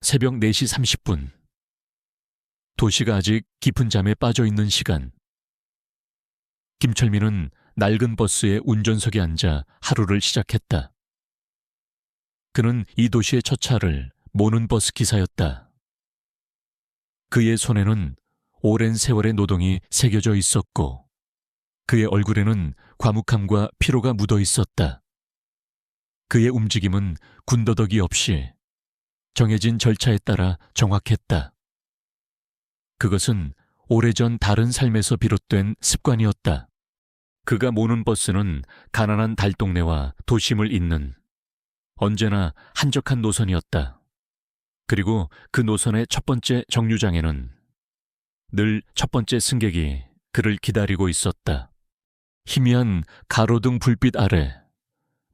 새벽 4시 30분. 도시가 아직 깊은 잠에 빠져 있는 시간. 김철민은 낡은 버스의 운전석에 앉아 하루를 시작했다. 그는 이 도시의 첫 차를 모는 버스 기사였다. 그의 손에는 오랜 세월의 노동이 새겨져 있었고 그의 얼굴에는 과묵함과 피로가 묻어 있었다. 그의 움직임은 군더더기 없이 정해진 절차에 따라 정확했다. 그것은 오래전 다른 삶에서 비롯된 습관이었다. 그가 모는 버스는 가난한 달동네와 도심을 잇는 언제나 한적한 노선이었다. 그리고 그 노선의 첫 번째 정류장에는 늘 첫 번째 승객이 그를 기다리고 있었다. 희미한 가로등 불빛 아래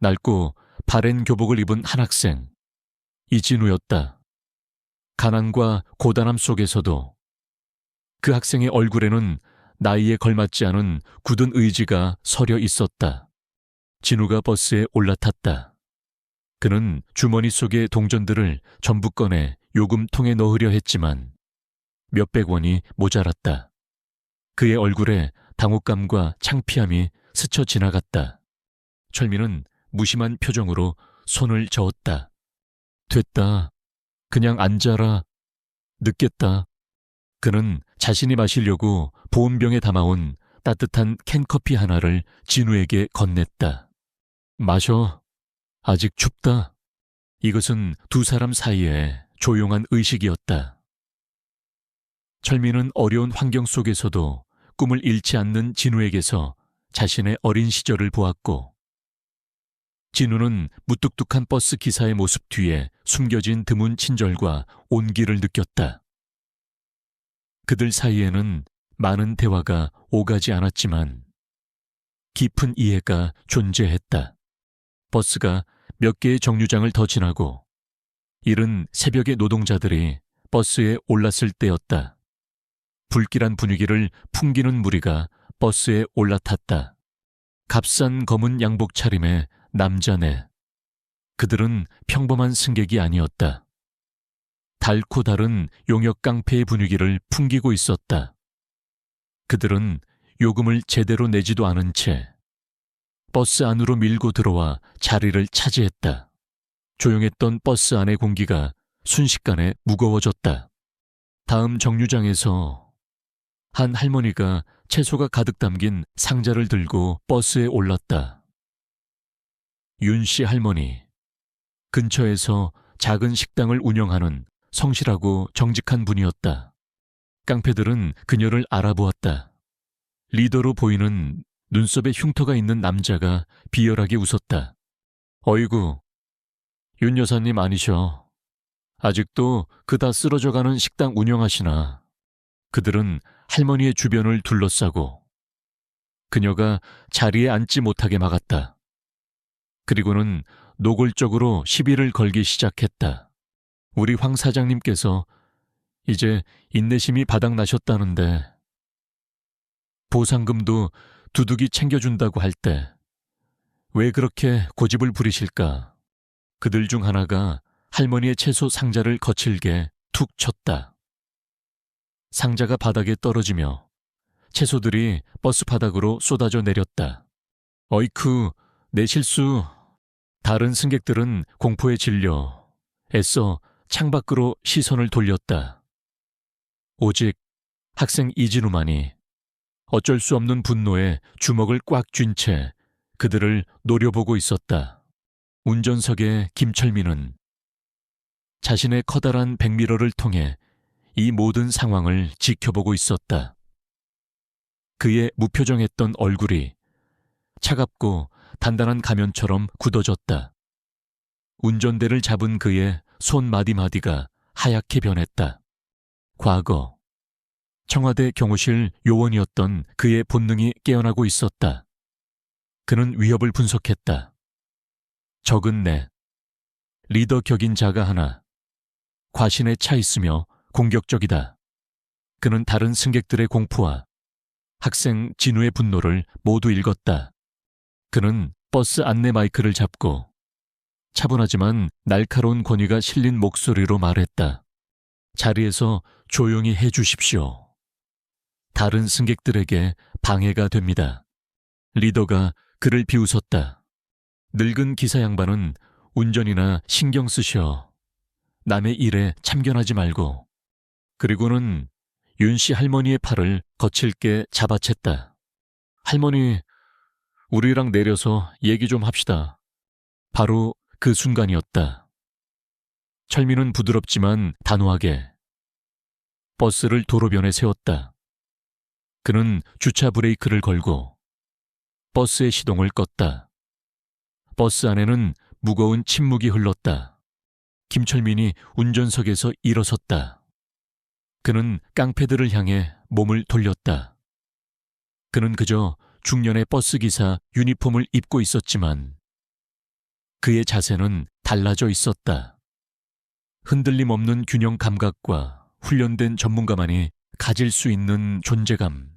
낡고 바랜 교복을 입은 한 학생, 이진우였다. 가난과 고단함 속에서도 그 학생의 얼굴에는 나이에 걸맞지 않은 굳은 의지가 서려 있었다. 진우가 버스에 올라탔다. 그는 주머니 속의 동전들을 전부 꺼내 요금통에 넣으려 했지만 몇백 원이 모자랐다. 그의 얼굴에 당혹감과 창피함이 스쳐 지나갔다. 철민은 무심한 표정으로 손을 저었다. 됐다. 그냥 앉아라. 늦겠다. 그는 자신이 마시려고 보온병에 담아온 따뜻한 캔커피 하나를 진우에게 건넸다. 마셔. 아직 춥다. 이것은 두 사람 사이에 조용한 의식이었다. 철민은 어려운 환경 속에서도 꿈을 잃지 않는 진우에게서 자신의 어린 시절을 보았고 진우는 무뚝뚝한 버스 기사의 모습 뒤에 숨겨진 드문 친절과 온기를 느꼈다. 그들 사이에는 많은 대화가 오가지 않았지만 깊은 이해가 존재했다. 버스가 몇 개의 정류장을 더 지나고 이른 새벽의 노동자들이 버스에 올랐을 때였다. 불길한 분위기를 풍기는 무리가 버스에 올라탔다. 값싼 검은 양복 차림의 남자네. 그들은 평범한 승객이 아니었다. 달고 다른 용역 깡패의 분위기를 풍기고 있었다. 그들은 요금을 제대로 내지도 않은 채 버스 안으로 밀고 들어와 자리를 차지했다. 조용했던 버스 안의 공기가 순식간에 무거워졌다. 다음 정류장에서 한 할머니가 채소가 가득 담긴 상자를 들고 버스에 올랐다. 윤씨 할머니. 근처에서 작은 식당을 운영하는 성실하고 정직한 분이었다. 깡패들은 그녀를 알아보았다. 리더로 보이는 눈썹에 흉터가 있는 남자가 비열하게 웃었다. 어이구, 윤 여사님 아니셔. 아직도 그다 쓰러져가는 식당 운영하시나. 그들은 할머니의 주변을 둘러싸고 그녀가 자리에 앉지 못하게 막았다. 그리고는 노골적으로 시비를 걸기 시작했다. 우리 황 사장님께서 이제 인내심이 바닥나셨다는데 보상금도 두둑이 챙겨준다고 할 때 왜 그렇게 고집을 부리실까? 그들 중 하나가 할머니의 채소 상자를 거칠게 툭 쳤다. 상자가 바닥에 떨어지며 채소들이 버스 바닥으로 쏟아져 내렸다. 어이쿠, 내 실수. 다른 승객들은 공포에 질려 애써 창밖으로 시선을 돌렸다. 오직 학생 이진우만이 어쩔 수 없는 분노에 주먹을 꽉 쥔 채 그들을 노려보고 있었다. 운전석의 김철민은 자신의 커다란 백미러를 통해 이 모든 상황을 지켜보고 있었다. 그의 무표정했던 얼굴이 차갑고 단단한 가면처럼 굳어졌다. 운전대를 잡은 그의 손 마디마디가 하얗게 변했다. 과거, 청와대 경호실 요원이었던 그의 본능이 깨어나고 있었다. 그는 위협을 분석했다. 적은 내, 리더 격인 자가 하나, 과신에 차 있으며 공격적이다. 그는 다른 승객들의 공포와 학생 진우의 분노를 모두 읽었다. 그는 버스 안내 마이크를 잡고 차분하지만 날카로운 권위가 실린 목소리로 말했다. 자리에서 조용히 해 주십시오. 다른 승객들에게 방해가 됩니다. 리더가 그를 비웃었다. 늙은 기사 양반은 운전이나 신경 쓰셔. 남의 일에 참견하지 말고. 그리고는 윤 씨 할머니의 팔을 거칠게 잡아챘다. 할머니, 우리랑 내려서 얘기 좀 합시다. 바로 그 순간이었다. 철민은 부드럽지만 단호하게 버스를 도로변에 세웠다. 그는 주차 브레이크를 걸고 버스의 시동을 껐다. 버스 안에는 무거운 침묵이 흘렀다. 김철민이 운전석에서 일어섰다. 그는 깡패들을 향해 몸을 돌렸다. 그는 그저 중년의 버스기사 유니폼을 입고 있었지만 그의 자세는 달라져 있었다. 흔들림 없는 균형 감각과 훈련된 전문가만이 가질 수 있는 존재감.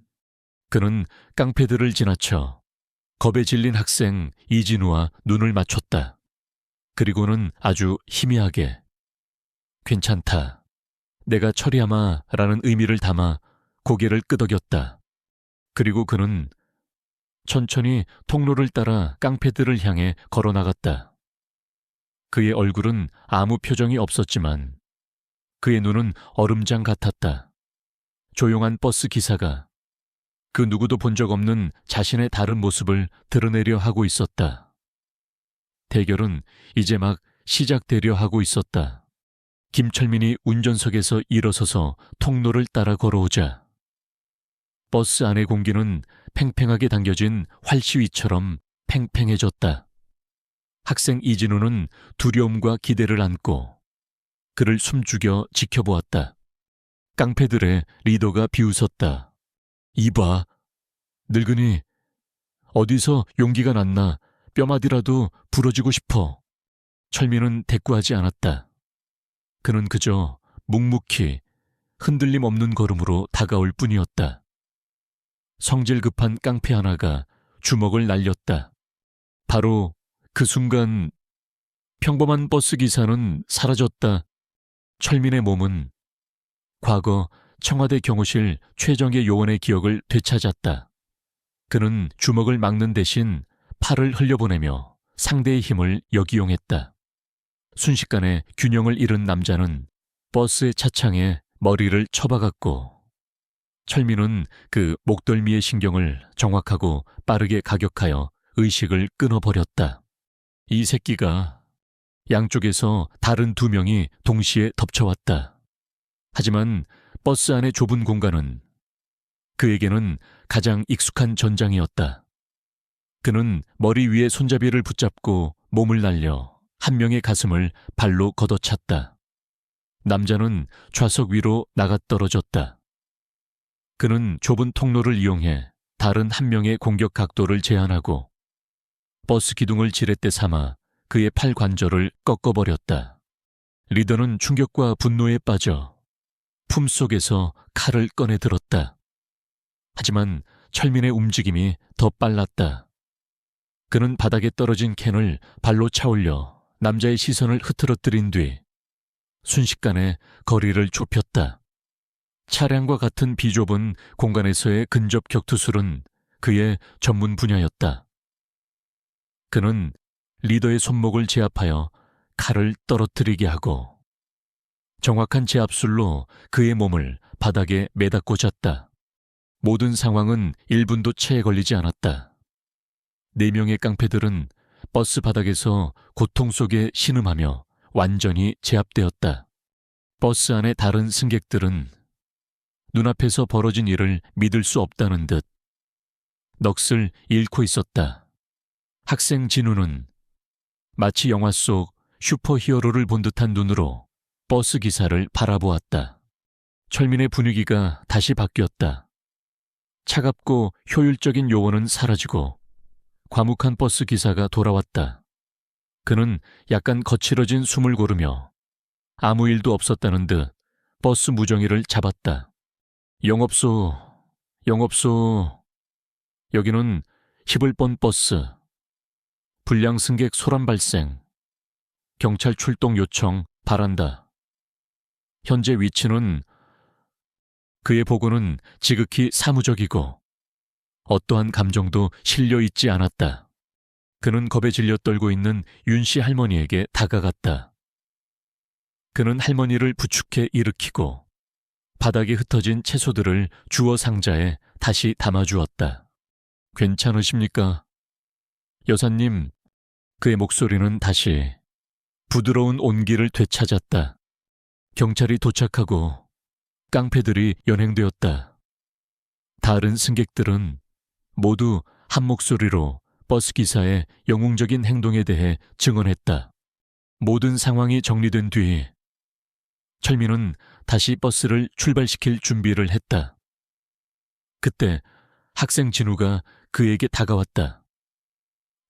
그는 깡패들을 지나쳐 겁에 질린 학생 이진우와 눈을 맞췄다. 그리고는 아주 희미하게 괜찮다. 내가 처리하마 라는 의미를 담아 고개를 끄덕였다. 그리고 그는 천천히 통로를 따라 깡패들을 향해 걸어나갔다. 그의 얼굴은 아무 표정이 없었지만 그의 눈은 얼음장 같았다. 조용한 버스 기사가 그 누구도 본 적 없는 자신의 다른 모습을 드러내려 하고 있었다. 대결은 이제 막 시작되려 하고 있었다. 김철민이 운전석에서 일어서서 통로를 따라 걸어오자 버스 안의 공기는 팽팽하게 당겨진 활시위처럼 팽팽해졌다. 학생 이진우는 두려움과 기대를 안고 그를 숨죽여 지켜보았다. 깡패들의 리더가 비웃었다. 이봐, 늙은이, 어디서 용기가 났나 뼈마디라도 부러지고 싶어. 철민은 대꾸하지 않았다. 그는 그저 묵묵히 흔들림 없는 걸음으로 다가올 뿐이었다. 성질 급한 깡패 하나가 주먹을 날렸다. 바로 그 순간 평범한 버스 기사는 사라졌다. 철민의 몸은 과거 청와대 경호실 최정예 요원의 기억을 되찾았다. 그는 주먹을 막는 대신 팔을 흘려보내며 상대의 힘을 역이용했다. 순식간에 균형을 잃은 남자는 버스의 차창에 머리를 쳐박았고 철민은 그 목덜미의 신경을 정확하고 빠르게 가격하여 의식을 끊어버렸다. 이 새끼가 양쪽에서 다른 두 명이 동시에 덮쳐왔다. 하지만 버스 안의 좁은 공간은 그에게는 가장 익숙한 전장이었다. 그는 머리 위에 손잡이를 붙잡고 몸을 날려 한 명의 가슴을 발로 걷어찼다. 남자는 좌석 위로 나가떨어졌다. 그는 좁은 통로를 이용해 다른 한 명의 공격 각도를 제한하고 버스 기둥을 지렛대 삼아 그의 팔 관절을 꺾어버렸다. 리더는 충격과 분노에 빠져 품속에서 칼을 꺼내 들었다. 하지만 철민의 움직임이 더 빨랐다. 그는 바닥에 떨어진 캔을 발로 차올려 남자의 시선을 흐트러뜨린 뒤 순식간에 거리를 좁혔다. 차량과 같은 비좁은 공간에서의 근접 격투술은 그의 전문 분야였다. 그는 리더의 손목을 제압하여 칼을 떨어뜨리게 하고 정확한 제압술로 그의 몸을 바닥에 매다 꽂았다. 모든 상황은 1분도 채 걸리지 않았다. 4명의 깡패들은 버스 바닥에서 고통 속에 신음하며 완전히 제압되었다. 버스 안의 다른 승객들은 눈앞에서 벌어진 일을 믿을 수 없다는 듯 넋을 잃고 있었다. 학생 진우는 마치 영화 속 슈퍼히어로를 본 듯한 눈으로 버스 기사를 바라보았다. 철민의 분위기가 다시 바뀌었다. 차갑고 효율적인 요원은 사라지고 과묵한 버스 기사가 돌아왔다. 그는 약간 거칠어진 숨을 고르며 아무 일도 없었다는 듯 버스 무정이를 잡았다. 영업소, 영업소. 여기는 11번 버스. 불량 승객 소란 발생. 경찰 출동 요청 바란다. 현재 위치는 그의 보고는 지극히 사무적이고 어떠한 감정도 실려 있지 않았다. 그는 겁에 질려 떨고 있는 윤씨 할머니에게 다가갔다. 그는 할머니를 부축해 일으키고 바닥에 흩어진 채소들을 주워 상자에 다시 담아주었다. 괜찮으십니까? 여사님, 그의 목소리는 다시 부드러운 온기를 되찾았다. 경찰이 도착하고 깡패들이 연행되었다. 다른 승객들은 모두 한 목소리로 버스 기사의 영웅적인 행동에 대해 증언했다. 모든 상황이 정리된 뒤 철민은 다시 버스를 출발시킬 준비를 했다. 그때 학생 진우가 그에게 다가왔다.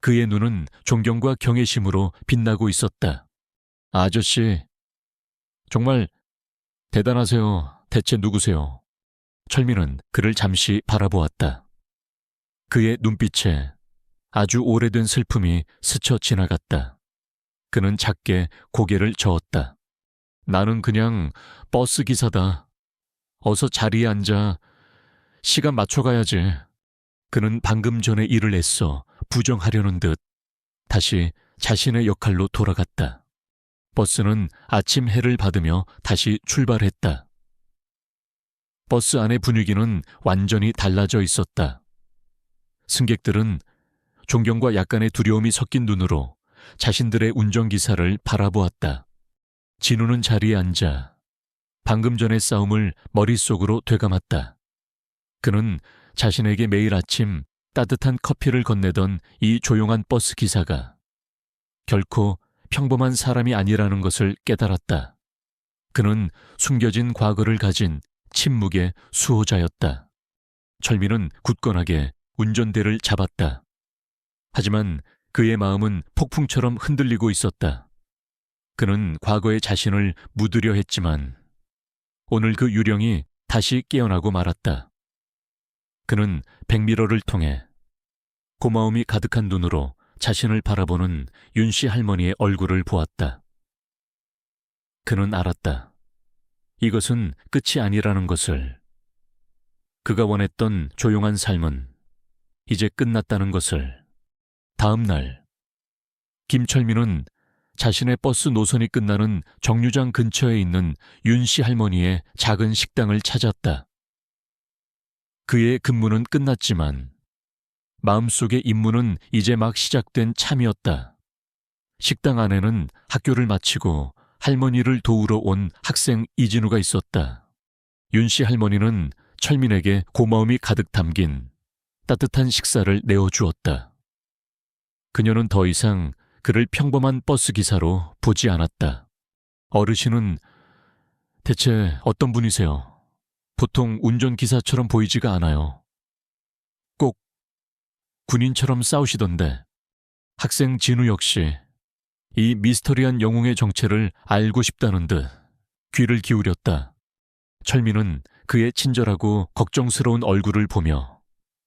그의 눈은 존경과 경외심으로 빛나고 있었다. 아저씨, 정말 대단하세요. 대체 누구세요? 철민은 그를 잠시 바라보았다. 그의 눈빛에 아주 오래된 슬픔이 스쳐 지나갔다. 그는 작게 고개를 저었다. 나는 그냥 버스 기사다. 어서 자리에 앉아. 시간 맞춰가야지. 그는 방금 전에 일을 애써 부정하려는 듯 다시 자신의 역할로 돌아갔다. 버스는 아침 해를 받으며 다시 출발했다. 버스 안의 분위기는 완전히 달라져 있었다. 승객들은 존경과 약간의 두려움이 섞인 눈으로 자신들의 운전기사를 바라보았다. 진우는 자리에 앉아 방금 전의 싸움을 머릿속으로 되감았다. 그는 자신에게 매일 아침 따뜻한 커피를 건네던 이 조용한 버스 기사가 결코 평범한 사람이 아니라는 것을 깨달았다. 그는 숨겨진 과거를 가진 침묵의 수호자였다. 철민은 굳건하게 운전대를 잡았다. 하지만 그의 마음은 폭풍처럼 흔들리고 있었다. 그는 과거의 자신을 묻으려 했지만 오늘 그 유령이 다시 깨어나고 말았다. 그는 백미러를 통해 고마움이 가득한 눈으로 자신을 바라보는 윤씨 할머니의 얼굴을 보았다. 그는 알았다. 이것은 끝이 아니라는 것을. 그가 원했던 조용한 삶은 이제 끝났다는 것을. 다음 날, 김철민은 자신의 버스 노선이 끝나는 정류장 근처에 있는 윤씨 할머니의 작은 식당을 찾았다. 그의 근무는 끝났지만 마음속의 임무는 이제 막 시작된 참이었다. 식당 안에는 학교를 마치고 할머니를 도우러 온 학생 이진우가 있었다. 윤씨 할머니는 철민에게 고마움이 가득 담긴 따뜻한 식사를 내어주었다. 그녀는 더 이상 그를 평범한 버스 기사로 보지 않았다. 어르신은 대체 어떤 분이세요? 보통 운전기사처럼 보이지가 않아요. 꼭 군인처럼 싸우시던데. 학생 진우 역시 이 미스터리한 영웅의 정체를 알고 싶다는 듯 귀를 기울였다. 철민은 그의 친절하고 걱정스러운 얼굴을 보며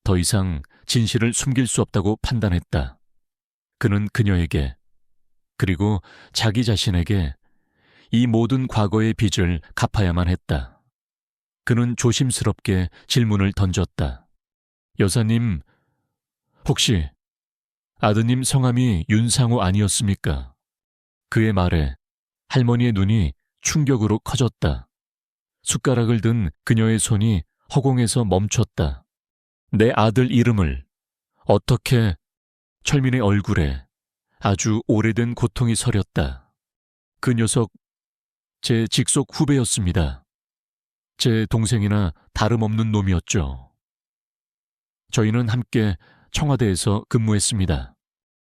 더 이상 진실을 숨길 수 없다고 판단했다. 그는 그녀에게 그리고 자기 자신에게 이 모든 과거의 빚을 갚아야만 했다. 그는 조심스럽게 질문을 던졌다. 여사님, 혹시 아드님 성함이 윤상호 아니었습니까? 그의 말에 할머니의 눈이 충격으로 커졌다. 숟가락을 든 그녀의 손이 허공에서 멈췄다. 내 아들 이름을 어떻게... 철민의 얼굴에 아주 오래된 고통이 서렸다. 그 녀석 제 직속 후배였습니다. 제 동생이나 다름없는 놈이었죠. 저희는 함께 청와대에서 근무했습니다.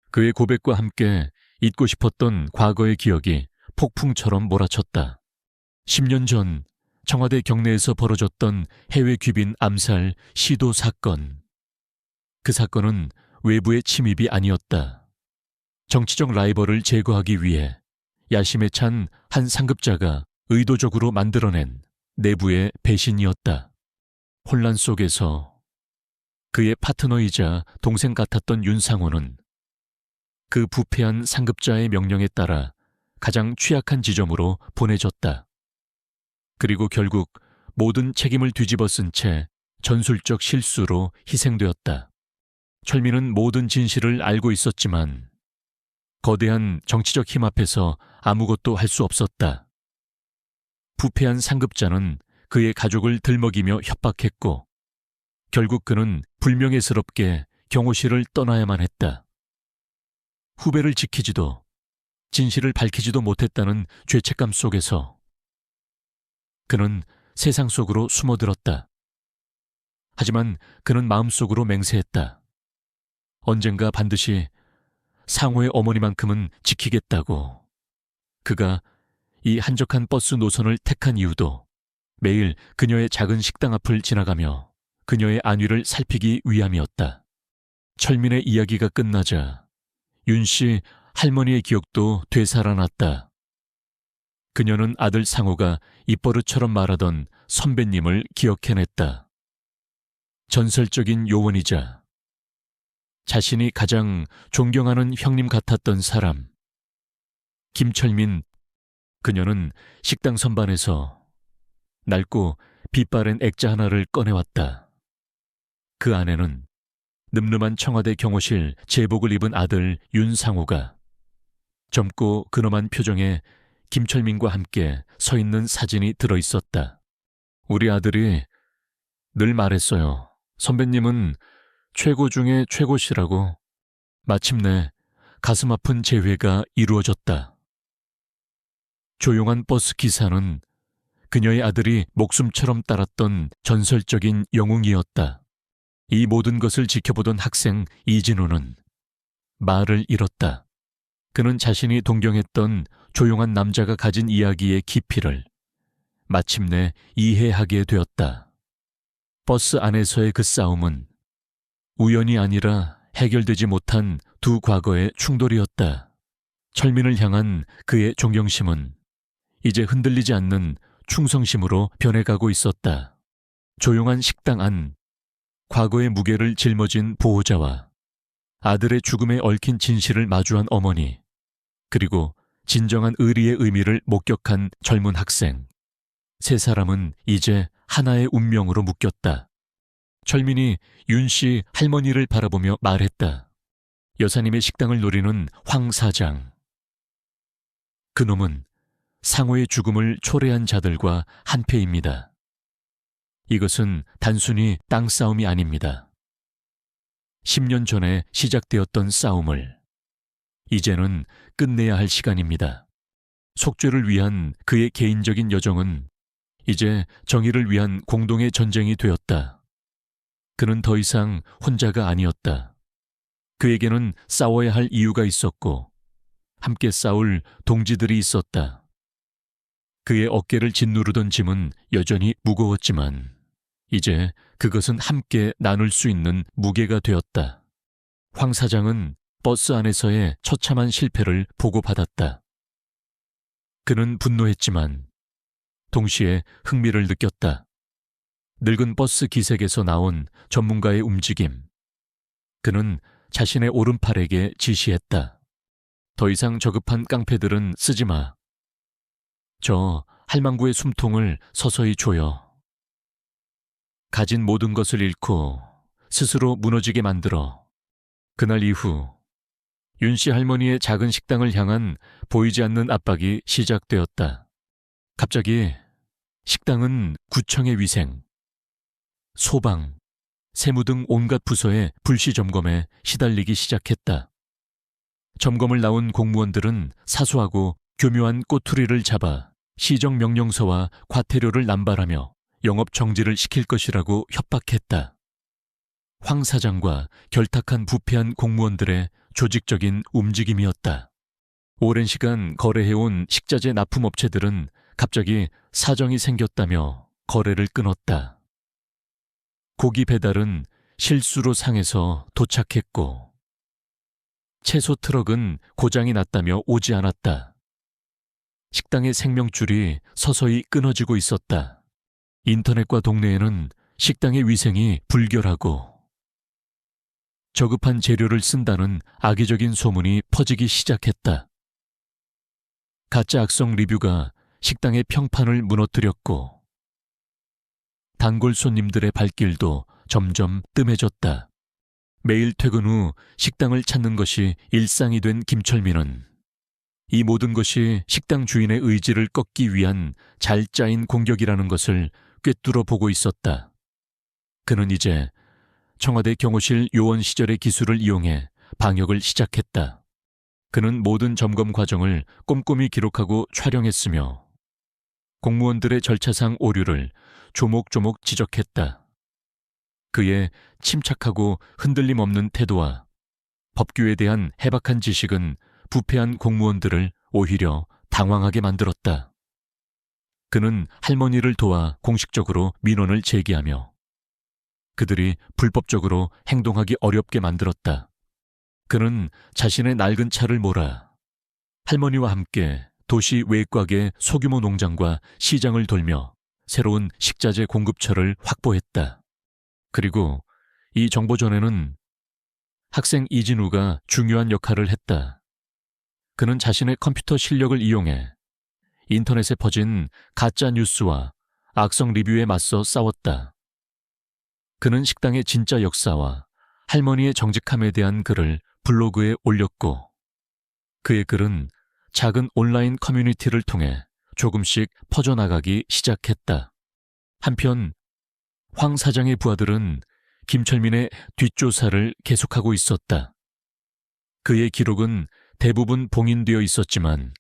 그의 고백과 함께 잊고 싶었던 과거의 기억이 폭풍처럼 몰아쳤다. 10년 전 청와대 경내에서 벌어졌던 해외 귀빈 암살 시도 사건. 그 사건은 외부의 침입이 아니었다. 정치적 라이벌을 제거하기 위해 야심에 찬 한 상급자가 의도적으로 만들어낸 내부의 배신이었다. 혼란 속에서 그의 파트너이자 동생 같았던 윤상호는 그 부패한 상급자의 명령에 따라 가장 취약한 지점으로 보내졌다. 그리고 결국 모든 책임을 뒤집어 쓴 채 전술적 실수로 희생되었다. 철민은 모든 진실을 알고 있었지만 거대한 정치적 힘 앞에서 아무것도 할 수 없었다. 부패한 상급자는 그의 가족을 들먹이며 협박했고 결국 그는 불명예스럽게 경호실을 떠나야만 했다. 후배를 지키지도 진실을 밝히지도 못했다는 죄책감 속에서 그는 세상 속으로 숨어들었다. 하지만 그는 마음속으로 맹세했다. 언젠가 반드시 상호의 어머니만큼은 지키겠다고. 그가 이 한적한 버스 노선을 택한 이유도 매일 그녀의 작은 식당 앞을 지나가며 그녀의 안위를 살피기 위함이었다. 철민의 이야기가 끝나자 윤씨 할머니의 기억도 되살아났다. 그녀는 아들 상호가 입버릇처럼 말하던 선배님을 기억해냈다. 전설적인 요원이자 자신이 가장 존경하는 형님 같았던 사람. 김철민. 그녀는 식당 선반에서 낡고 빛바랜 액자 하나를 꺼내왔다. 그 안에는 늠름한 청와대 경호실 제복을 입은 아들 윤상호가 젊고 근엄한 표정에 김철민과 함께 서 있는 사진이 들어있었다. 우리 아들이 늘 말했어요. 선배님은 최고 중에 최고시라고. 마침내 가슴 아픈 재회가 이루어졌다. 조용한 버스 기사는 그녀의 아들이 목숨처럼 따랐던 전설적인 영웅이었다. 이 모든 것을 지켜보던 학생 이진우는 말을 잃었다. 그는 자신이 동경했던 조용한 남자가 가진 이야기의 깊이를 마침내 이해하게 되었다. 버스 안에서의 그 싸움은 우연이 아니라 해결되지 못한 두 과거의 충돌이었다. 철민을 향한 그의 존경심은 이제 흔들리지 않는 충성심으로 변해가고 있었다. 조용한 식당 안, 과거의 무게를 짊어진 보호자와 아들의 죽음에 얽힌 진실을 마주한 어머니, 그리고 진정한 의리의 의미를 목격한 젊은 학생. 세 사람은 이제 하나의 운명으로 묶였다. 철민이 윤씨 할머니를 바라보며 말했다. 여사님의 식당을 노리는 황 사장. 그놈은 상호의 죽음을 초래한 자들과 한패입니다. 이것은 단순히 땅 싸움이 아닙니다. 10년 전에 시작되었던 싸움을 이제는 끝내야 할 시간입니다. 속죄를 위한 그의 개인적인 여정은 이제 정의를 위한 공동의 전쟁이 되었다. 그는 더 이상 혼자가 아니었다. 그에게는 싸워야 할 이유가 있었고 함께 싸울 동지들이 있었다. 그의 어깨를 짓누르던 짐은 여전히 무거웠지만 이제 그것은 함께 나눌 수 있는 무게가 되었다. 황 사장은 버스 안에서의 처참한 실패를 보고받았다. 그는 분노했지만 동시에 흥미를 느꼈다. 늙은 버스 기색에서 나온 전문가의 움직임. 그는 자신의 오른팔에게 지시했다. 더 이상 저급한 깡패들은 쓰지 마. 저 할망구의 숨통을 서서히 조여. 가진 모든 것을 잃고 스스로 무너지게 만들어. 그날 이후 윤씨 할머니의 작은 식당을 향한 보이지 않는 압박이 시작되었다. 갑자기 식당은 구청의 위생, 소방, 세무 등 온갖 부서의 불시 점검에 시달리기 시작했다. 점검을 나온 공무원들은 사소하고 교묘한 꼬투리를 잡아 시정명령서와 과태료를 남발하며 영업 정지를 시킬 것이라고 협박했다. 황 사장과 결탁한 부패한 공무원들의 조직적인 움직임이었다. 오랜 시간 거래해온 식자재 납품업체들은 갑자기 사정이 생겼다며 거래를 끊었다. 고기 배달은 실수로 상해서 도착했고 채소 트럭은 고장이 났다며 오지 않았다. 식당의 생명줄이 서서히 끊어지고 있었다. 인터넷과 동네에는 식당의 위생이 불결하고 저급한 재료를 쓴다는 악의적인 소문이 퍼지기 시작했다. 가짜 악성 리뷰가 식당의 평판을 무너뜨렸고 단골 손님들의 발길도 점점 뜸해졌다. 매일 퇴근 후 식당을 찾는 것이 일상이 된 김철민은 이 모든 것이 식당 주인의 의지를 꺾기 위한 잘 짜인 공격이라는 것을 꿰뚫어 보고 있었다. 그는 이제 청와대 경호실 요원 시절의 기술을 이용해 방역을 시작했다. 그는 모든 점검 과정을 꼼꼼히 기록하고 촬영했으며 공무원들의 절차상 오류를 조목조목 지적했다. 그의 침착하고 흔들림 없는 태도와 법규에 대한 해박한 지식은 부패한 공무원들을 오히려 당황하게 만들었다. 그는 할머니를 도와 공식적으로 민원을 제기하며 그들이 불법적으로 행동하기 어렵게 만들었다. 그는 자신의 낡은 차를 몰아 할머니와 함께 도시 외곽의 소규모 농장과 시장을 돌며 새로운 식자재 공급처를 확보했다. 그리고 이 정보전에는 학생 이진우가 중요한 역할을 했다. 그는 자신의 컴퓨터 실력을 이용해 인터넷에 퍼진 가짜 뉴스와 악성 리뷰에 맞서 싸웠다. 그는 식당의 진짜 역사와 할머니의 정직함에 대한 글을 블로그에 올렸고 그의 글은 작은 온라인 커뮤니티를 통해 조금씩 퍼져나가기 시작했다. 한편 황 사장의 부하들은 김철민의 뒷조사를 계속하고 있었다. 그의 기록은 대부분 봉인되어 있었지만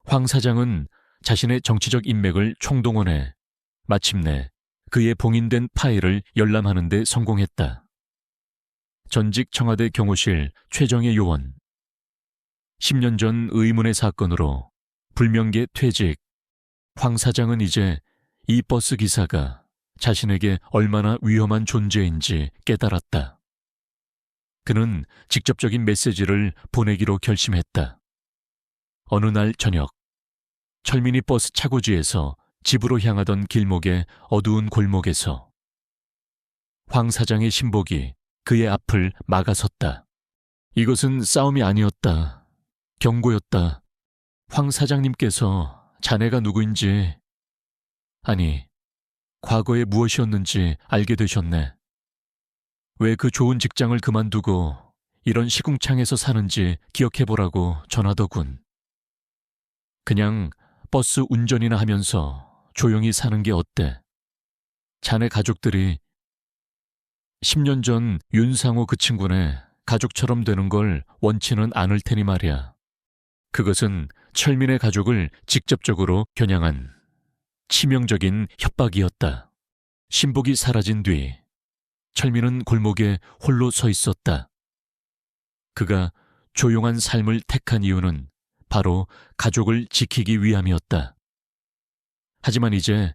황 사장은 자신의 정치적 인맥을 총동원해 마침내 그의 봉인된 파일을 열람하는 데 성공했다. 전직 청와대 경호실 최정예 요원. 10년 전 의문의 사건으로 불명계 퇴직. 황 사장은 이제 이 버스 기사가 자신에게 얼마나 위험한 존재인지 깨달았다. 그는 직접적인 메시지를 보내기로 결심했다. 어느 날 저녁, 철민이 버스 차고지에서 집으로 향하던 길목의 어두운 골목에서 황 사장의 신복이 그의 앞을 막아섰다. 이것은 싸움이 아니었다. 경고였다. 황 사장님께서 자네가 누구인지, 아니, 과거에 무엇이었는지 알게 되셨네. 왜 그 좋은 직장을 그만두고 이런 시궁창에서 사는지 기억해보라고 전하더군. 그냥 버스 운전이나 하면서 조용히 사는 게 어때? 자네 가족들이 10년 전 윤상호 그 친구네 가족처럼 되는 걸 원치는 않을 테니 말이야. 그것은 철민의 가족을 직접적으로 겨냥한 치명적인 협박이었다. 신복이 사라진 뒤 철민은 골목에 홀로 서 있었다. 그가 조용한 삶을 택한 이유는 바로 가족을 지키기 위함이었다. 하지만 이제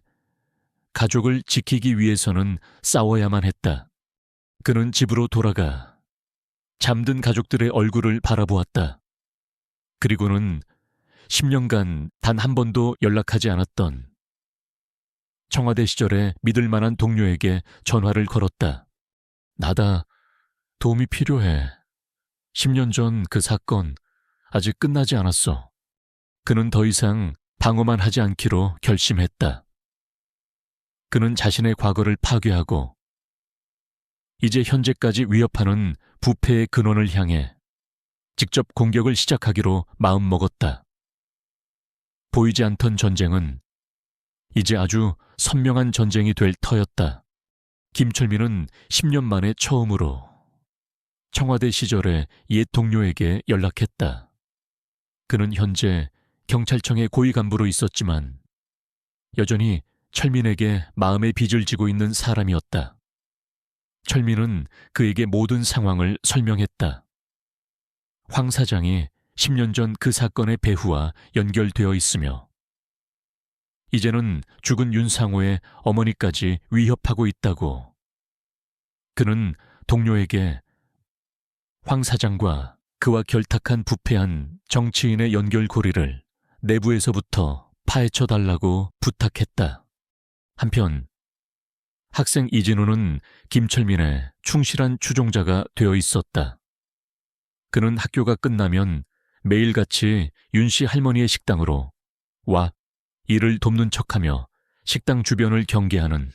가족을 지키기 위해서는 싸워야만 했다. 그는 집으로 돌아가 잠든 가족들의 얼굴을 바라보았다. 그리고는 10년간 단 한 번도 연락하지 않았던 청와대 시절의 믿을 만한 동료에게 전화를 걸었다. 나다. 도움이 필요해. 10년 전 그 사건 아직 끝나지 않았어. 그는 더 이상 방어만 하지 않기로 결심했다. 그는 자신의 과거를 파괴하고 이제 현재까지 위협하는 부패의 근원을 향해 직접 공격을 시작하기로 마음먹었다. 보이지 않던 전쟁은 이제 아주 선명한 전쟁이 될 터였다. 김철민은 10년 만에 처음으로 청와대 시절의 옛 동료에게 연락했다. 그는 현재 경찰청의 고위 간부로 있었지만 여전히 철민에게 마음의 빚을 지고 있는 사람이었다. 철민은 그에게 모든 상황을 설명했다. 황 사장이 10년 전 그 사건의 배후와 연결되어 있으며 이제는 죽은 윤상호의 어머니까지 위협하고 있다고. 그는 동료에게 황 사장과 그와 결탁한 부패한 정치인의 연결고리를 내부에서부터 파헤쳐달라고 부탁했다. 한편 학생 이진우는 김철민의 충실한 추종자가 되어 있었다. 그는 학교가 끝나면 매일같이 윤씨 할머니의 식당으로 와 이를 돕는 척하며 식당 주변을 경계하는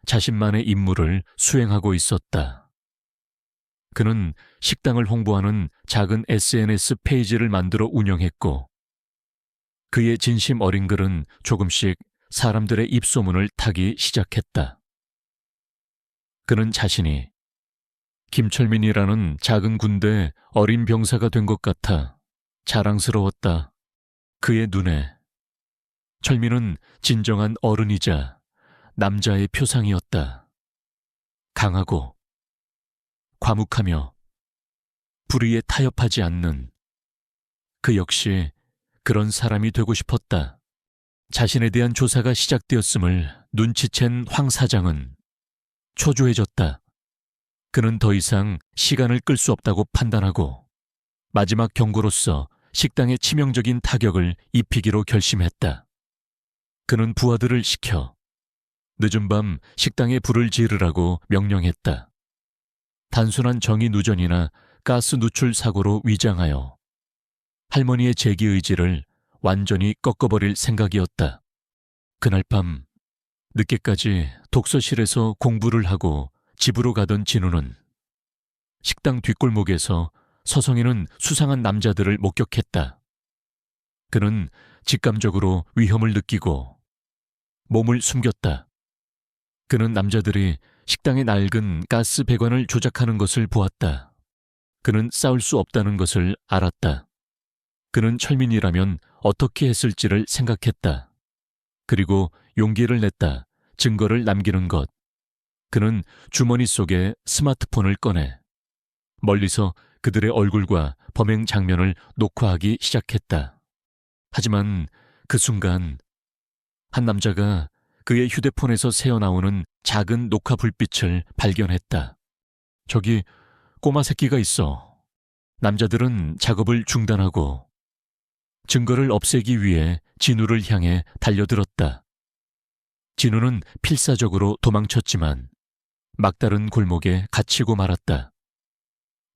자신만의 임무를 수행하고 있었다. 그는 식당을 홍보하는 작은 SNS 페이지를 만들어 운영했고 그의 진심 어린 글은 조금씩 사람들의 입소문을 타기 시작했다. 그는 자신이 김철민이라는 작은 군대의 어린 병사가 된 것 같아 자랑스러웠다. 그의 눈에 철민은 진정한 어른이자 남자의 표상이었다. 강하고 과묵하며 불의에 타협하지 않는 그 역시 그런 사람이 되고 싶었다. 자신에 대한 조사가 시작되었음을 눈치챈 황 사장은 초조해졌다. 그는 더 이상 시간을 끌 수 없다고 판단하고 마지막 경고로서 식당에 치명적인 타격을 입히기로 결심했다. 그는 부하들을 시켜 늦은 밤 식당에 불을 지르라고 명령했다. 단순한 정의 누전이나 가스 누출 사고로 위장하여 할머니의 재기 의지를 완전히 꺾어버릴 생각이었다. 그날 밤 늦게까지 독서실에서 공부를 하고 집으로 가던 진우는 식당 뒷골목에서 서성이는 수상한 남자들을 목격했다. 그는 직감적으로 위험을 느끼고 몸을 숨겼다. 그는 남자들이 식당의 낡은 가스 배관을 조작하는 것을 보았다. 그는 싸울 수 없다는 것을 알았다. 그는 철민이라면 어떻게 했을지를 생각했다. 그리고 용기를 냈다. 증거를 남기는 것. 그는 주머니 속에 스마트폰을 꺼내 멀리서 그들의 얼굴과 범행 장면을 녹화하기 시작했다. 하지만 그 순간 한 남자가 그의 휴대폰에서 새어나오는 작은 녹화 불빛을 발견했다. 저기 꼬마 새끼가 있어. 남자들은 작업을 중단하고 증거를 없애기 위해 진우를 향해 달려들었다. 진우는 필사적으로 도망쳤지만 막다른 골목에 갇히고 말았다.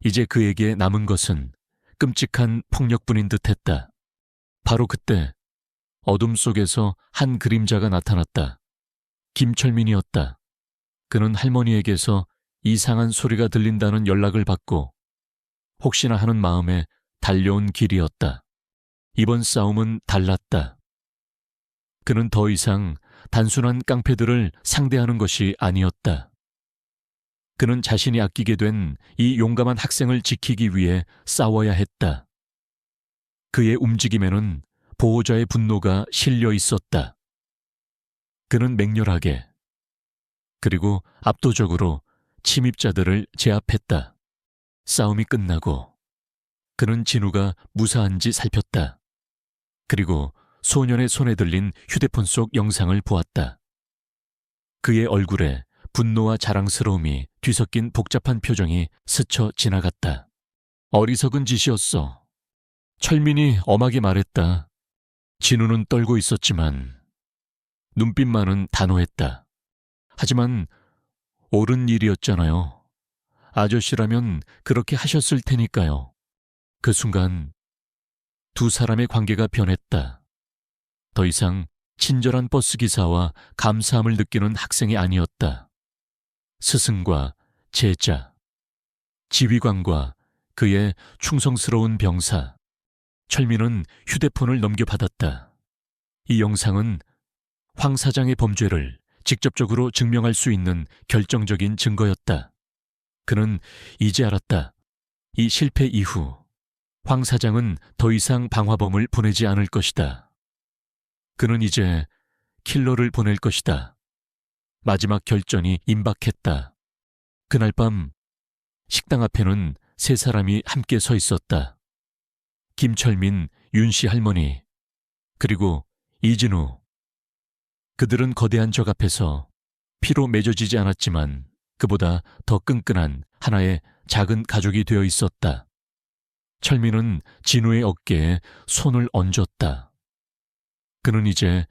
이제 그에게 남은 것은 끔찍한 폭력뿐인 듯했다. 바로 그때 어둠 속에서 한 그림자가 나타났다. 김철민이었다. 그는 할머니에게서 이상한 소리가 들린다는 연락을 받고 혹시나 하는 마음에 달려온 길이었다. 이번 싸움은 달랐다. 그는 더 이상 단순한 깡패들을 상대하는 것이 아니었다. 그는 자신이 아끼게 된 이 용감한 학생을 지키기 위해 싸워야 했다. 그의 움직임에는 보호자의 분노가 실려 있었다. 그는 맹렬하게 그리고 압도적으로 침입자들을 제압했다. 싸움이 끝나고 그는 진우가 무사한지 살폈다. 그리고 소년의 손에 들린 휴대폰 속 영상을 보았다. 그의 얼굴에 분노와 자랑스러움이 뒤섞인 복잡한 표정이 스쳐 지나갔다. 어리석은 짓이었어. 철민이 엄하게 말했다. 진우는 떨고 있었지만 눈빛만은 단호했다. 하지만 옳은 일이었잖아요. 아저씨라면 그렇게 하셨을 테니까요. 그 순간 두 사람의 관계가 변했다. 더 이상 친절한 버스기사와 감사함을 느끼는 학생이 아니었다. 스승과 제자, 지휘관과 그의 충성스러운 병사. 철민은 휴대폰을 넘겨받았다. 이 영상은 황 사장의 범죄를 직접적으로 증명할 수 있는 결정적인 증거였다. 그는 이제 알았다. 이 실패 이후 황 사장은 더 이상 방화범을 보내지 않을 것이다. 그는 이제 킬러를 보낼 것이다. 마지막 결전이 임박했다. 그날 밤 식당 앞에는 세 사람이 함께 서 있었다. 김철민, 윤씨 할머니, 그리고 이진우. 그들은 거대한 적 앞에서 피로 맺어지지 않았지만 그보다 더 끈끈한 하나의 작은 가족이 되어 있었다. 철민은 진우의 어깨에 손을 얹었다. 그는 이제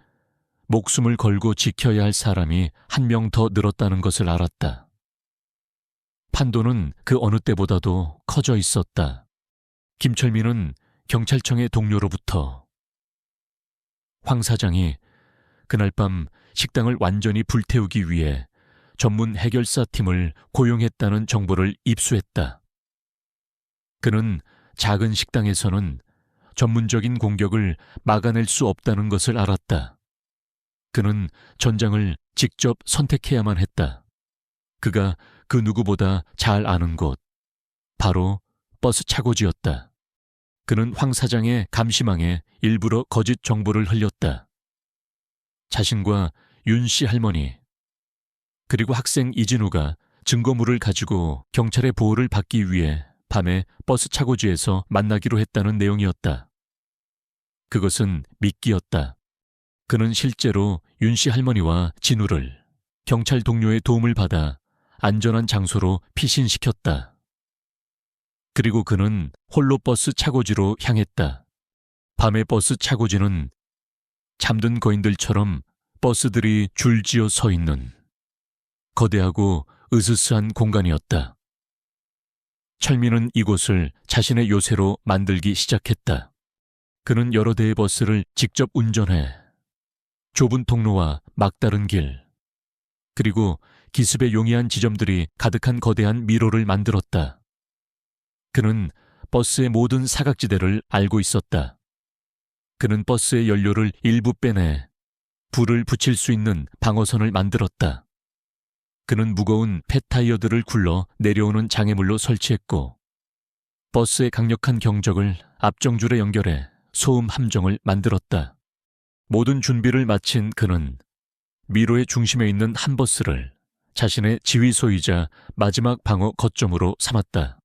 목숨을 걸고 지켜야 할 사람이 한 명 더 늘었다는 것을 알았다. 판도는 그 어느 때보다도 커져 있었다. 김철민은 경찰청의 동료로부터 황 사장이 그날 밤 식당을 완전히 불태우기 위해 전문 해결사 팀을 고용했다는 정보를 입수했다. 그는 작은 식당에서는 전문적인 공격을 막아낼 수 없다는 것을 알았다. 그는 전장을 직접 선택해야만 했다. 그가 그 누구보다 잘 아는 곳, 바로 버스 차고지였다. 그는 황 사장의 감시망에 일부러 거짓 정보를 흘렸다. 자신과 윤 씨 할머니, 그리고 학생 이진우가 증거물을 가지고 경찰의 보호를 받기 위해 밤에 버스 차고지에서 만나기로 했다는 내용이었다. 그것은 미끼였다. 그는 실제로 윤 씨 할머니와 진우를 경찰 동료의 도움을 받아 안전한 장소로 피신시켰다. 그리고 그는 홀로 버스 차고지로 향했다. 밤의 버스 차고지는 잠든 거인들처럼 버스들이 줄지어 서 있는 거대하고 으스스한 공간이었다. 철민은 이곳을 자신의 요새로 만들기 시작했다. 그는 여러 대의 버스를 직접 운전해 좁은 통로와 막다른 길, 그리고 기습에 용이한 지점들이 가득한 거대한 미로를 만들었다. 그는 버스의 모든 사각지대를 알고 있었다. 그는 버스의 연료를 일부 빼내 불을 붙일 수 있는 방어선을 만들었다. 그는 무거운 폐타이어들을 굴러 내려오는 장애물로 설치했고, 버스의 강력한 경적을 앞정줄에 연결해 소음 함정을 만들었다. 모든 준비를 마친 그는 미로의 중심에 있는 한 버스를 자신의 지휘소이자 마지막 방어 거점으로 삼았다.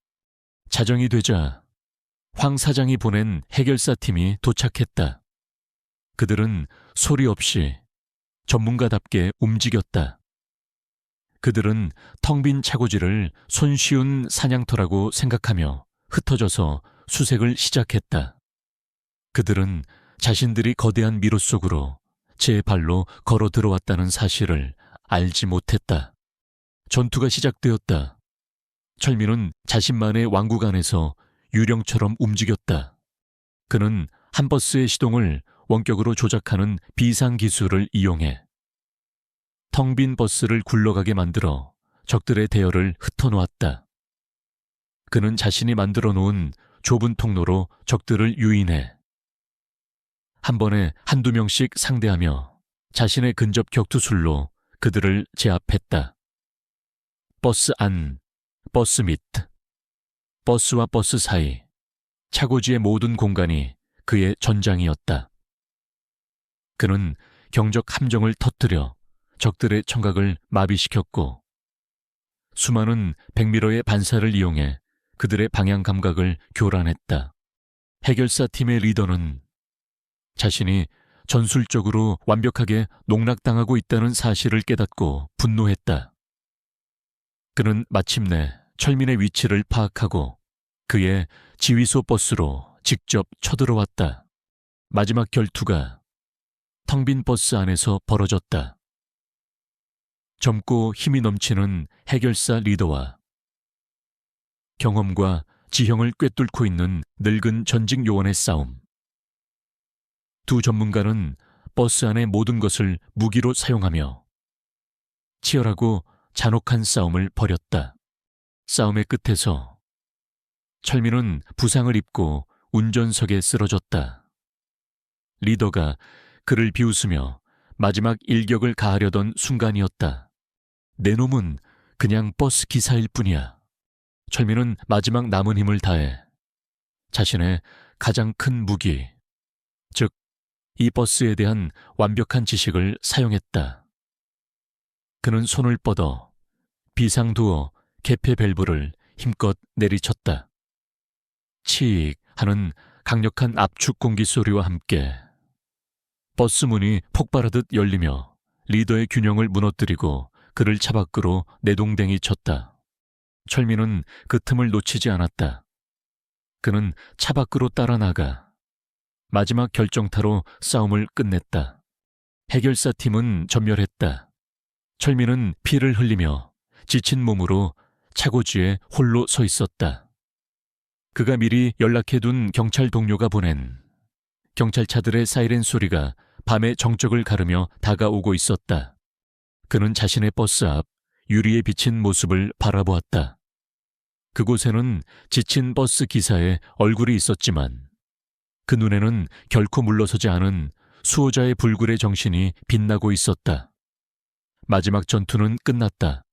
자정이 되자 황 사장이 보낸 해결사 팀이 도착했다. 그들은 소리 없이 전문가답게 움직였다. 그들은 텅 빈 차고지를 손쉬운 사냥터라고 생각하며 흩어져서 수색을 시작했다. 그들은 자신들이 거대한 미로 속으로 제 발로 걸어 들어왔다는 사실을 알지 못했다. 전투가 시작되었다. 철민은 자신만의 왕국 안에서 유령처럼 움직였다. 그는 한 버스의 시동을 원격으로 조작하는 비상기술을 이용해 텅 빈 버스를 굴러가게 만들어 적들의 대열을 흩어놓았다. 그는 자신이 만들어 놓은 좁은 통로로 적들을 유인해 한 번에 한두 명씩 상대하며 자신의 근접 격투술로 그들을 제압했다. 버스 안, 버스 밑, 버스와 버스 사이, 차고지의 모든 공간이 그의 전장이었다. 그는 경적 함정을 터뜨려 적들의 청각을 마비시켰고, 수많은 100미러의 반사를 이용해 그들의 방향 감각을 교란했다. 해결사 팀의 리더는 자신이 전술적으로 완벽하게 농락당하고 있다는 사실을 깨닫고 분노했다. 그는 마침내 철민의 위치를 파악하고 그의 지휘소 버스로 직접 쳐들어왔다. 마지막 결투가 텅 빈 버스 안에서 벌어졌다. 젊고 힘이 넘치는 해결사 리더와 경험과 지형을 꿰뚫고 있는 늙은 전직 요원의 싸움. 두 전문가는 버스 안의 모든 것을 무기로 사용하며 치열하고 잔혹한 싸움을 벌였다. 싸움의 끝에서 철민은 부상을 입고 운전석에 쓰러졌다. 리더가 그를 비웃으며 마지막 일격을 가하려던 순간이었다. 내 놈은 그냥 버스 기사일 뿐이야. 철민은 마지막 남은 힘을 다해 자신의 가장 큰 무기, 즉 이 버스에 대한 완벽한 지식을 사용했다. 그는 손을 뻗어 비상도어 개폐 밸브를 힘껏 내리쳤다. 치익 하는 강력한 압축 공기 소리와 함께 버스 문이 폭발하듯 열리며 리더의 균형을 무너뜨리고 그를 차 밖으로 내동댕이 쳤다. 철민은 그 틈을 놓치지 않았다. 그는 차 밖으로 따라 나가 마지막 결정타로 싸움을 끝냈다. 해결사 팀은 전멸했다. 철민은 피를 흘리며 지친 몸으로 차고지에 홀로 서 있었다. 그가 미리 연락해둔 경찰 동료가 보낸 경찰차들의 사이렌 소리가 밤의 정적을 가르며 다가오고 있었다. 그는 자신의 버스 앞 유리에 비친 모습을 바라보았다. 그곳에는 지친 버스 기사의 얼굴이 있었지만 그 눈에는 결코 물러서지 않은 수호자의 불굴의 정신이 빛나고 있었다. 마지막 전투는 끝났다.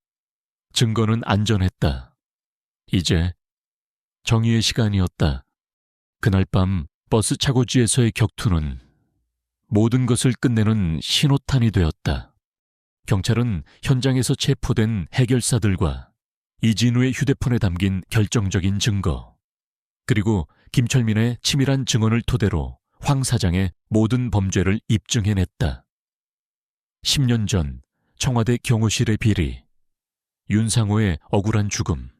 증거는 안전했다. 이제 정의의 시간이었다. 그날 밤 버스 차고지에서의 격투는 모든 것을 끝내는 신호탄이 되었다. 경찰은 현장에서 체포된 해결사들과 이진우의 휴대폰에 담긴 결정적인 증거, 그리고 김철민의 치밀한 증언을 토대로 황 사장의 모든 범죄를 입증해냈다. 10년 전 청와대 경호실의 비리, 윤상호의 억울한 죽음,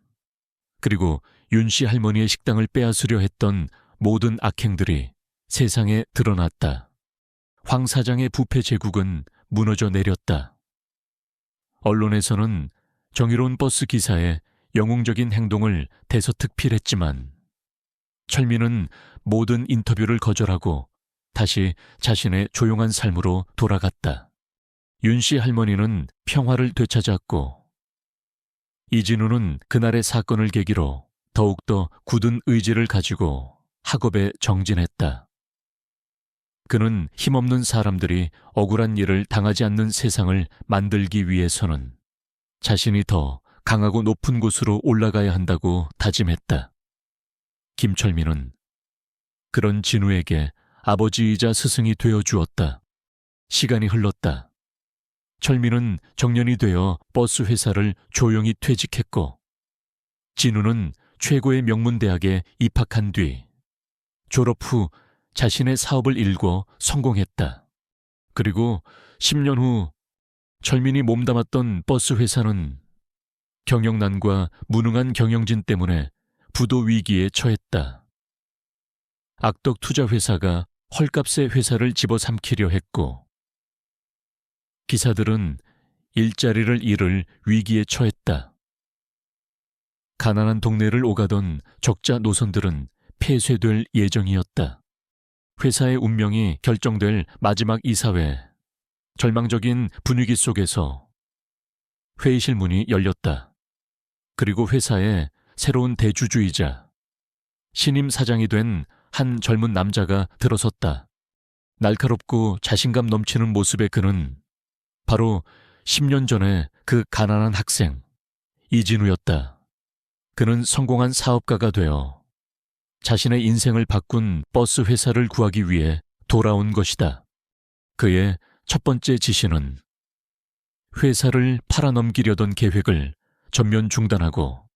그리고 윤씨 할머니의 식당을 빼앗으려 했던 모든 악행들이 세상에 드러났다. 황 사장의 부패 제국은 무너져 내렸다. 언론에서는 정의로운 버스 기사의 영웅적인 행동을 대서특필했지만 철민은 모든 인터뷰를 거절하고 다시 자신의 조용한 삶으로 돌아갔다. 윤씨 할머니는 평화를 되찾았고 이진우는 그날의 사건을 계기로 더욱더 굳은 의지를 가지고 학업에 정진했다. 그는 힘없는 사람들이 억울한 일을 당하지 않는 세상을 만들기 위해서는 자신이 더 강하고 높은 곳으로 올라가야 한다고 다짐했다. 김철민은 그런 진우에게 아버지이자 스승이 되어 주었다. 시간이 흘렀다. 철민은 정년이 되어 버스 회사를 조용히 퇴직했고 진우는 최고의 명문대학에 입학한 뒤 졸업 후 자신의 사업을 일궈 성공했다. 그리고 10년 후 철민이 몸담았던 버스 회사는 경영난과 무능한 경영진 때문에 부도 위기에 처했다. 악덕 투자 회사가 헐값에 회사를 집어삼키려 했고 기사들은 일자리를 잃을 위기에 처했다. 가난한 동네를 오가던 적자 노선들은 폐쇄될 예정이었다. 회사의 운명이 결정될 마지막 이사회, 절망적인 분위기 속에서 회의실 문이 열렸다. 그리고 회사에 새로운 대주주이자 신임 사장이 된 한 젊은 남자가 들어섰다. 날카롭고 자신감 넘치는 모습의 그는 바로 10년 전에 그 가난한 학생 이진우였다. 그는 성공한 사업가가 되어 자신의 인생을 바꾼 버스 회사를 구하기 위해 돌아온 것이다. 그의 첫 번째 지시는 회사를 팔아넘기려던 계획을 전면 중단하고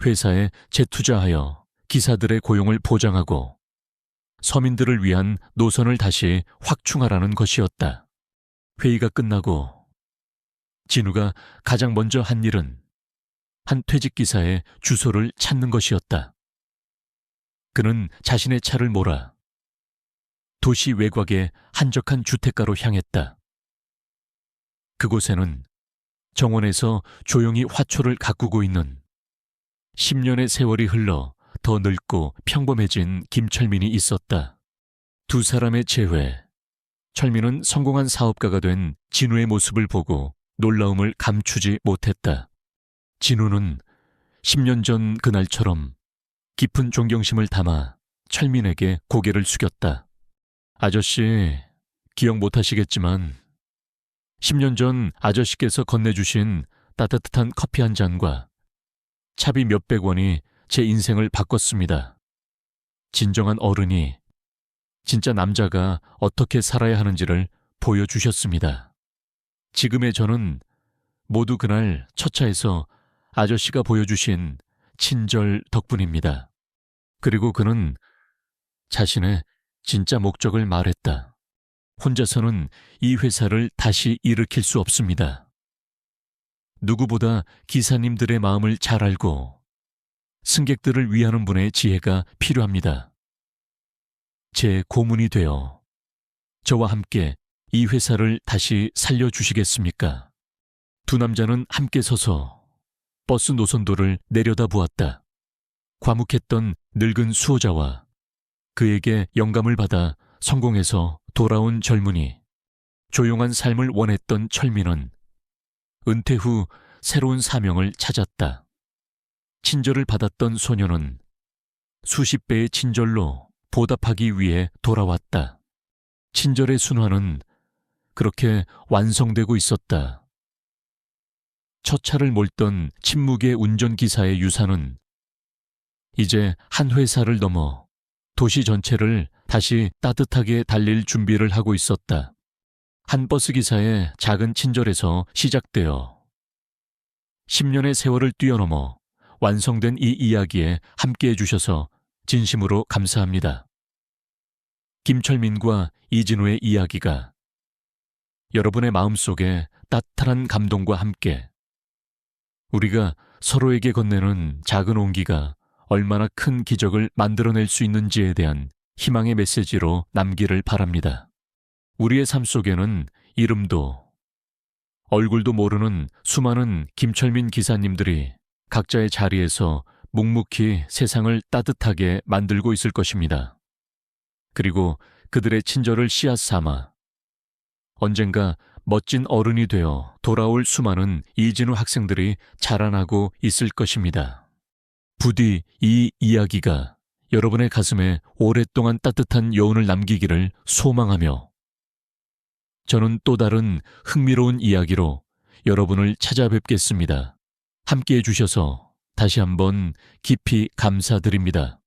회사에 재투자하여 기사들의 고용을 보장하고 서민들을 위한 노선을 다시 확충하라는 것이었다. 회의가 끝나고 진우가 가장 먼저 한 일은 한 퇴직기사의 주소를 찾는 것이었다. 그는 자신의 차를 몰아 도시 외곽의 한적한 주택가로 향했다. 그곳에는 정원에서 조용히 화초를 가꾸고 있는 10년의 세월이 흘러 더 늙고 평범해진 김철민이 있었다. 두 사람의 재회, 철민은 성공한 사업가가 된 진우의 모습을 보고 놀라움을 감추지 못했다. 진우는 10년 전 그날처럼 깊은 존경심을 담아 철민에게 고개를 숙였다. 아저씨, 기억 못하시겠지만 10년 전 아저씨께서 건네주신 따뜻한 커피 한 잔과 차비 몇백 원이 제 인생을 바꿨습니다. 진정한 어른이, 진짜 남자가 어떻게 살아야 하는지를 보여주셨습니다. 지금의 저는 모두 그날 첫 차에서 아저씨가 보여주신 친절 덕분입니다. 그리고 그는 자신의 진짜 목적을 말했다. 혼자서는 이 회사를 다시 일으킬 수 없습니다. 누구보다 기사님들의 마음을 잘 알고 승객들을 위하는 분의 지혜가 필요합니다. 제 고문이 되어 저와 함께 이 회사를 다시 살려주시겠습니까? 두 남자는 함께 서서 버스 노선도를 내려다보았다. 과묵했던 늙은 수호자와 그에게 영감을 받아 성공해서 돌아온 젊은이, 조용한 삶을 원했던 철민은 은퇴 후 새로운 사명을 찾았다. 친절을 받았던 소녀는 수십 배의 친절로 보답하기 위해 돌아왔다. 친절의 순환은 그렇게 완성되고 있었다. 첫 차를 몰던 침묵의 운전기사의 유산은 이제 한 회사를 넘어 도시 전체를 다시 따뜻하게 달릴 준비를 하고 있었다. 한 버스 기사의 작은 친절에서 시작되어 10년의 세월을 뛰어넘어 완성된 이 이야기에 함께해 주셔서 진심으로 감사합니다. 김철민과 이진우의 이야기가 여러분의 마음속에 따뜻한 감동과 함께 우리가 서로에게 건네는 작은 온기가 얼마나 큰 기적을 만들어낼 수 있는지에 대한 희망의 메시지로 남기를 바랍니다. 우리의 삶 속에는 이름도 얼굴도 모르는 수많은 김철민 기사님들이 각자의 자리에서 묵묵히 세상을 따뜻하게 만들고 있을 것입니다. 그리고 그들의 친절을 씨앗 삼아 언젠가 멋진 어른이 되어 돌아올 수많은 이진우 학생들이 자라나고 있을 것입니다. 부디 이 이야기가 여러분의 가슴에 오랫동안 따뜻한 여운을 남기기를 소망하며 저는 또 다른 흥미로운 이야기로 여러분을 찾아뵙겠습니다. 함께해 주셔서 다시 한번 깊이 감사드립니다.